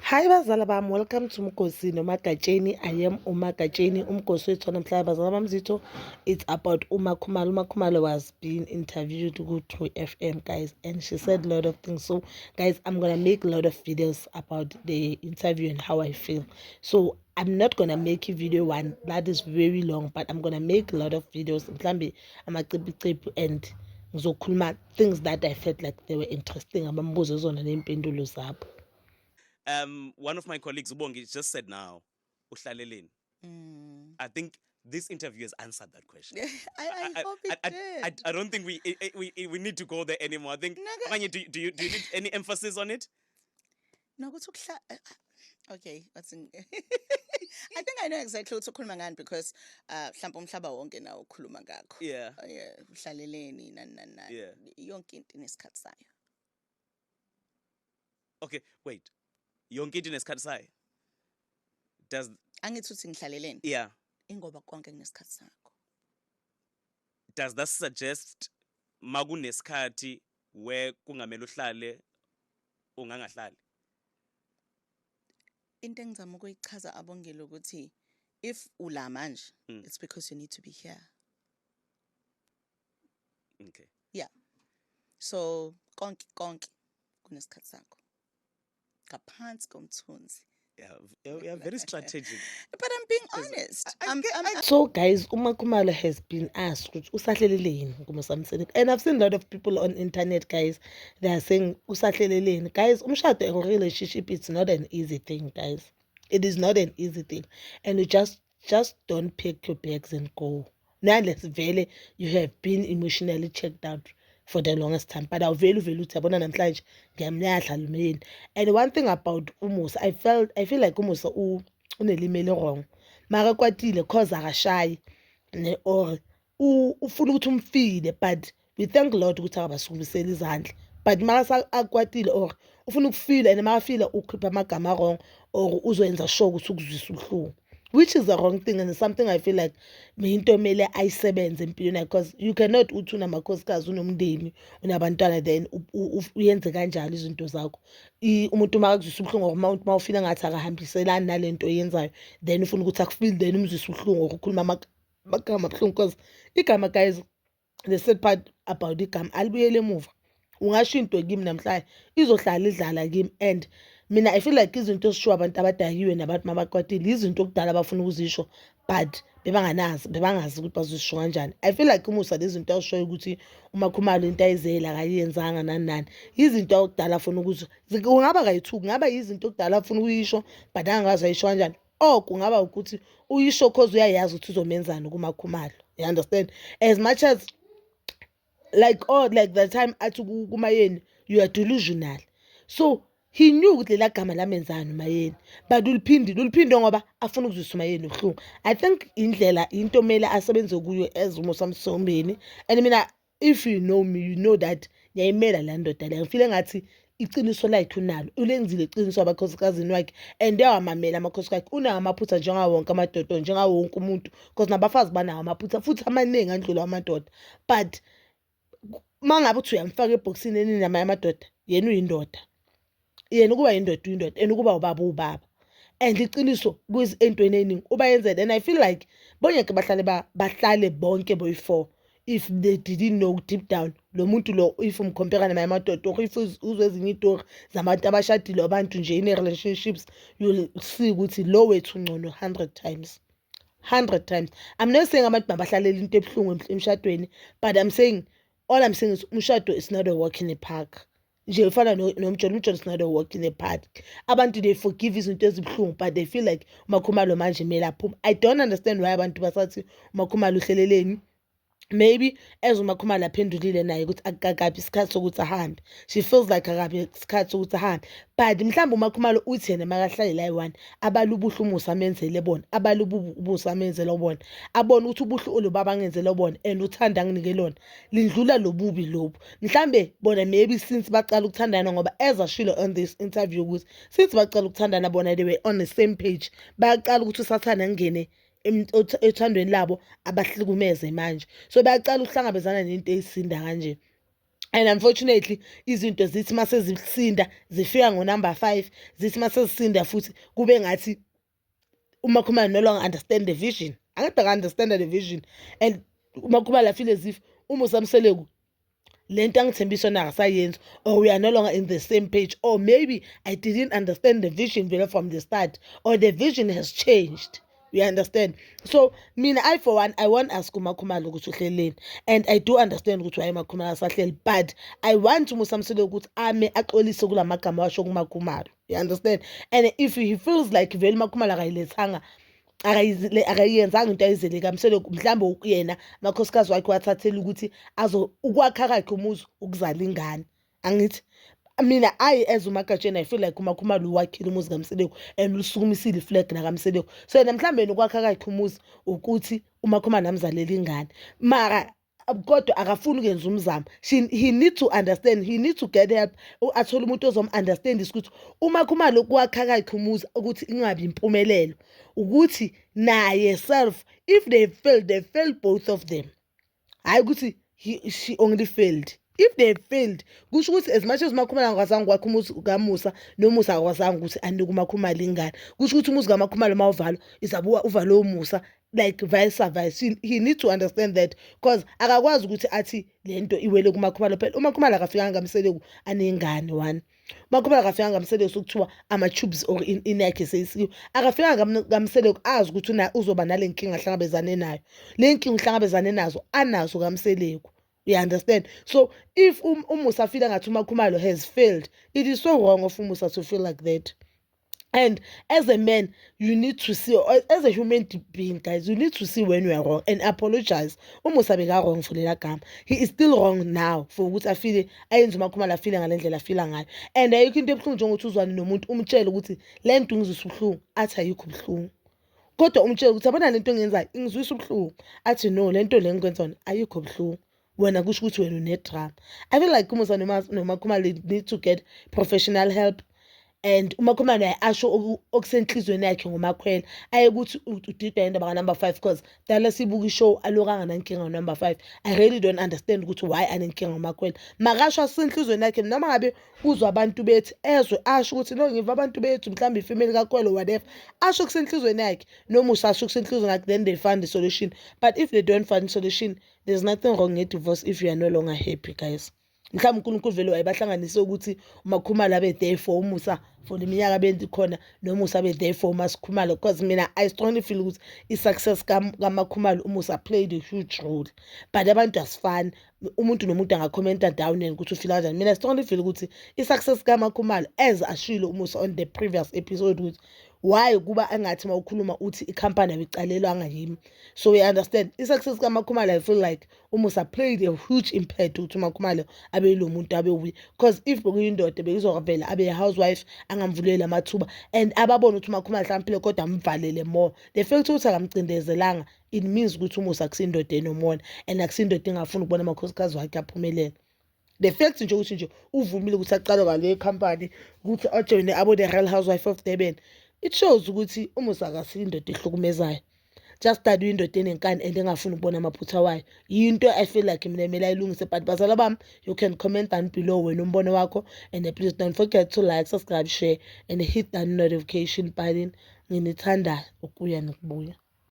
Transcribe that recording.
Hi bazala bami, welcome to Mkosi noMagatsheni. I am uMagatsheni, umgosi wethu namhlanje bazala bami zitho. It's about uMakhumalo. uMakhumalo was being interviewed to FM, guys, and she said a lot of things. So guys, I'm gonna make a lot of videos about the interview and how I feel. So I'm not gonna make a video one that is very long, but I'm gonna make a lot of videos. Mhlambe amacipiciphi and ngizokhuluma things that I felt like they were interesting. Abambuzo zona nempendulo zabo. One of my colleagues, Ubongi, just said now, Uhlaleleni. I think this interview has answered that question. I hope it did. I don't think we need to go there anymore. I think, Kanye, do you need any emphasis on it? No, okay, what's in I think I know exactly what ukhuluma ngani because mhlawumbe umhlaba wonke nawo ukhuluma ngakho. Yeah. Yeah, uhlaleleni nani. Yeah. Yonke into inesikhathi sayo. Okay, wait. Yonke into inesikhathi sayo. Does Angithi uthi ngihlaleleni? Yeah. Ingoba konke kunesikhathi sakho. Does that suggest makunesikhathi where kungamele uhlale ungangahlali? Into engizama ukuyichaza abongile ukuthi if ula manje it's because you need to be here. Okay. Yeah. So konke kunesikhathi sakho. Kaphansi komthunzi. Yeah, you're very strategic. But I'm being honest. So guys, uMakhumalo has been asked usahleleleni kuMasamseni, and I've seen a lot of people on internet, guys, they are saying usahleleleni. Guys, umshado and relationship, it's not an easy thing, guys. It is not an easy thing, and you just don't pack your bags and go. Unless vele you have been emotionally checked out for the longest time, but awuveli uthi yabona namhlanje ngiyamlahla lumyeni. And one thing about uMusa, I feel like uMusa unelimi wrong. Mara kwatile cause akashayi ne or ufuna ukuthi umfile, but we thank Lord ukuthi akabasukumisela izandla. But mara akwatile or ufuna ukufila and makafila ukhipha amagama wrong or uzoyenza sure ukuthi ukuzwisa ubuhlungu, which is the wrong thing, and it's something I feel like into mele ayisebenze empilweni, because you cannot uthi unamakhosikazi unomndeni unabantwana then uyenze kanjalo izinto zakho. Umuntu makakuzwisa ubuhlungu mawufila ngathi akahambiselani nalento oyenzayo, then ufuna ukuthi akufile, then umzwisa ubuhlungu or ukhuluma amagama abuhlungu, because igama, guys, the sad part about igama alibuyele emuva. Ungasho into kimi namhlanje izohlala idlala kimi, and mina I feel like izinto ezishiwo abantu abadayiwe nabantu mabakwatile izinto okudala abafuna ukuzisho but bebangazi ukuthi bazisho kanjani. I feel like uMusa lezi zinto azishoyo ukuthi uMakhumalo into ayizela akayenzanga nani izinto okudala afuna ukuzisho. Kungaba kayithuki, kungaba izinto okudala afuna ukuyisho but angazi ayisho kanjani, or kungaba ukuthi uyisho cause uyayazi ukuthi uzomenzani kuMakhumalo. You understand? As much as like the time athi kumayeni you are delusional, so he knew ukuthi lela gama lamenzani umayeni, but uliphinde ngoba afuna ukuzwisa umayeni ubuhlungu. I think indlela into mele asebenze kuyo as uMosamsombeni. And mina, if you know me, you know that ngiyayimela la ndoda le, ngifile ngathi iqiniso lakhe unalo, ulenzile iqiniso abakhosikazini wakhe, and yawamamela amakhosikazi akhe. Unawo amaphutha njengawo wonke amadoda, njengawo wonke umuntu, because nabafazi banawo amaphutha futhi amaningi andlula amadoda. But mangabe uthi uyamfaka ebhokisini eninamanye amadoda, yena uyindoda, yena ukuba yindoda uyindoda, and ukuba ubaba, and iqiniso entweni eningi ubayenzele. And I feel like bongeke bahlale bonke boyi-4 if they didn't know deep down lo muntu lo, if umcompare namanye amadoda or if uzwe ezinye itori zabantu abashadile abantu nje ine-relationships, you'll see ukuthi lo wethu ngcono 100 times. I'm not saying abantu mabahlalele into ebuhlungu emshadweni, but all I'm saying is umshado is not a walk in the park. Nje ufana nomjolo is not a walk in the park. Abantu they forgive izinto ezibuhlungu, but they feel like uMakhumalo manje mele aphuma. I don't understand why abantu basathi uMakhumalo uhleleleni. Maybe as uMakhumalo aphendulile naye ukuthi akakabi isikhathi sokuthi ahambe, she feels like akabi isikhathi sokuthi ahambe, but mhlawumbe uMakhumalo uthi yena makahlale la eyi-1 abala ubuhle uMusa amenzele bona, abala ubusa amenzele bona, abone ukuthi ubuhle olubaba angenzele bona and uthanda anginike lona lindlula lobubi lobu. Mhlambe bona maybe since baqala ukuthandana, ngoba as ashilo on this interview ukuthi since baqala ukuthandana bona they were on the same page, bayaqala ukuthi usathana ngene ethandweni labo abahlukumeze manje, so bayaqala ukuhlangabezana nento eyisinda kanje. And unfortunately izinto zithi mase zisinda zifika ngo-number 5 zithi mase zisinda futhi kube ngathi uMakhumalo no longer understand the vision. Angeke understand the vision. And uMakhumalo feel as if uMusa Mseleku lento angithembisa na akasayenza, or we are no longer in the same page, or maybe I didn't understand the vision very from the start, or the vision has changed. You understand? So mina, I for one, I want ask uMakhumalo ukuthi uhleleni, and I do understand ukuthi why uMakhumalo asahleli, but I want uMusa Mseleku ukuthi ame axolise kula magama washo kuMakhumalo. You understand? And if he feels like vele uMakhumalo akayilethanga akayenzanga into ayizele kaMseleku, mhlambe ukuyena makhosikazi wakhe wathathela ukuthi ukwakha kakhe umuzi ukuzala ingane. Angithi mina as uMagatsheni I feel like uMakhumalo wakhile umuzi kaMseleku and usukumisile iflag na kaMseleku, so mhlambe nokwakha kakhe umuzi ukuthi uMakhumalo amzalela ingane, mara kodwa akafuni ukwenza umzamo. He need to understand, he need to get help, athole umuntu ozom-understand ukuthi uMakhumalo kwakha kakhe umuzi ukuthi ingabi impumelelo ukuthi naye self, if they failed both of them. Hayi ukuthi she only failed. If they failed, kusho ukuthi as much as uMakhumalo angakwazanga kwakha umuzi kaMusa, noMusa akwazanga ukuthi anike uMakhumalo ingane, kusho ukuthi umuzi kaMakhumalo mawuvalwa izabuka uvale uMusa, like vice versa. He need to understand that, because akakwazi ukuthi athi lento iwele kuMakhumalo phela. uMakhumalo akafikanga kaMseleku anengane one. uMakhumalo akafikanga kaMseleku sokuthiwa ama-tubes or inakhe seyisiwe. Akafikanga kaMseleku azi ukuthi uzoba nale nkinga ahlangabezane nayo. Le nkinga uhlangabezane nazo anazo kaMseleku. You understand? So if uMusa feel ngathi uMakhumalo has failed, it is so wrong of uMusa to feel like that. And as a man, you need to see, or as a human being, guys, you need to see when you are wrong and apologize. UMusa beka wrong for lela gama. He is still wrong now for ukuthi afile ayenze uMakhumalo afile ngalendlela afila ngayo. And ayikho into ebuhlungu njengokuthi uzwane nomuntu umtshele ukuthi le nto ngizwisa ubuhlungu, athi ayikho ubuhlungu. Kodwa umtshele ukuthi abona lento engenzayo ingizwisa ubuhlungu, athi no, lento le ngikwenza wona ayikho ubuhlungu. Wena kusho ukuthi wena unedrama. I feel like uMusa noMakhumalo need to get professional help. And uMakhumalo asho okusenhlizweni yakhe ngoMakhwela ayekuthi udida indaba ka-number 5, because dala sibuka ishow alokanga nankinga ngo-number 5. I really don't understand ukuthi why anenkinga ngoMakhwela. Makasho asenhlizweni yakhe, noma ngabe uzwa abantu bethi ezwe asho ukuthi no, ngiva abantu bethu mhlawumbe ifamily kaKwelo whatever, asho kusenhlizweni yakhe. noMusa asho kusenhlizweni yakhe, then they find the solution. But if they don't find the solution, there's nothing wrong with divorce if you are no longer happy, guys. Mhlawumbe uNkulunkulu vele wayebahlanganise ukuthi uMakhumalo abe there for uMusa for le minyaka bendi khona, noMusa abe there for uMakhumalo, because mina I strongly feel ukuthi i-success kaMakhumalo uMusa played a huge role. But abantu asifani, umuntu nomuntu angakhomenta down and ukuthi ufila kanjani. Mina I strongly feel ukuthi i-success kaMakhumalo, as ashilo uMusa on the previous episode, ukuthi why kuba angathi mawukhuluma uthi ikhampani abicalelwanga yimi. So we understand i-success kaMakhumalo. I feel like uMusa played a huge impact ukuthi uMakhumalo abe lo muntu abe uye, because if bekuyindoda bekuzovela abe a-housewife angamvulela amathuba and ababona ukuthi uMakhumalo mhlawumbe kodwa amvalele more. The fact ukuthi akamcindezelanga, it means ukuthi uMusa akusindoda enomona and akusindoda engafuni ukubona amakhosikazi wakhe aphumelela. The fact nje ukuthi nje uvumile ukuthi aqale ngale company ukuthi ajoyine abo the Real Housewife of Durban, it shows ukuthi uMusa akasindoda ehlukumezayo. Just that indoda enenkani and engafuni ukubona amaphutha wayo. Yinto I feel like mina kumele ayilungise. But bazala bami, you can comment down below wena umbono wakho, and please don't forget to like, subscribe, share and hit that notification button. Nginithanda ukuya nokubuya.